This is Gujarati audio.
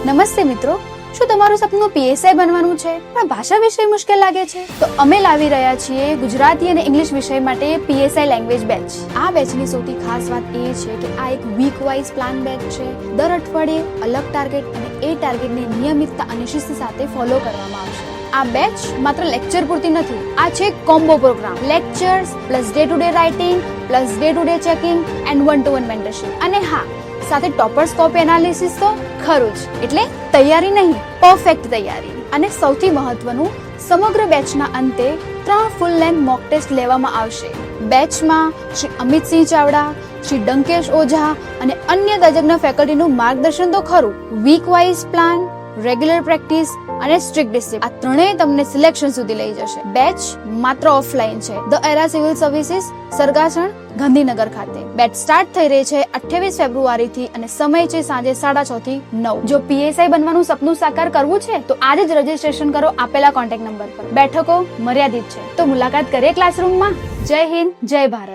નમસ્તે મિત્રો, શું તમારું સપનું પીએસઆઈ બનવાનું છે પણ ભાષા વિષય મુશ્કેલ લાગે છે? તો અમે લાવી રહ્યા છીએ ગુજરાતી અને ઇંગ્લિશ વિષય માટે પીએસઆઈ લેંગ્વેજ બેચ. આ બેચની સૌથી ખાસ વાત એ છે કે આ એક વીક વાઇઝ પ્લાન બેચ છે. દર અઠવાડિયે અલગ ટાર્ગેટ અને એ ટાર્ગેટને નિયમિતતા અને શિસ્ત સાથે ફોલો કરવામાં આવશે. આ બેચ માત્ર લેક્ચર પૂરતી નથી, આ છે combo programme. Lectures plus day to day writing plus day to day checking and 1-to-1 mentorship. અને હા, સાથે ટોપર્સ કોપી એનાલિસિસ તો ખરું જ. એટલે તૈયારી નહીં, પરફેક્ટ તૈયારી. અને સૌથી મહત્વનું, સમગ્ર બેચના અંતે 3 ફૂલ લેન્થ મોક ટેસ્ટ લેવામાં આવશે. બેચમાં શ્રી અમિતસિંહ ચાવડા, શ્રી ડંકેશ ઓઝા અને અન્ય તજજ્ઞ ફેકલ્ટીનું માર્ગદર્શન તો ખરું. Week wise plan, regular practice અને સ્ટ્રિક્ટ ડિસિપ્લિન, આ ત્રણેય તમને સિલેક્શન સુધી લઈ જશે. બેચ માત્ર ઓફલાઈન છે, the Era civil services, Sargasan, Gandhinagar ખાતે. બેચ સ્ટાર્ટ થઈ રહી છે 28 ફેબ્રુઆરી થી અને સમય છે સાંજે 6:30 થી 9. જો પીએસઆઈ બનવાનું સપનું સાકાર કરવું છે તો આજે જ રજીસ્ટ્રેશન કરો આપેલા કોન્ટેક્ટ નંબર પર. બેઠકો મર્યાદિત છે, તો મુલાકાત કરીએ ક્લાસરૂમમાં. જય હિન્દ, જય ભારત.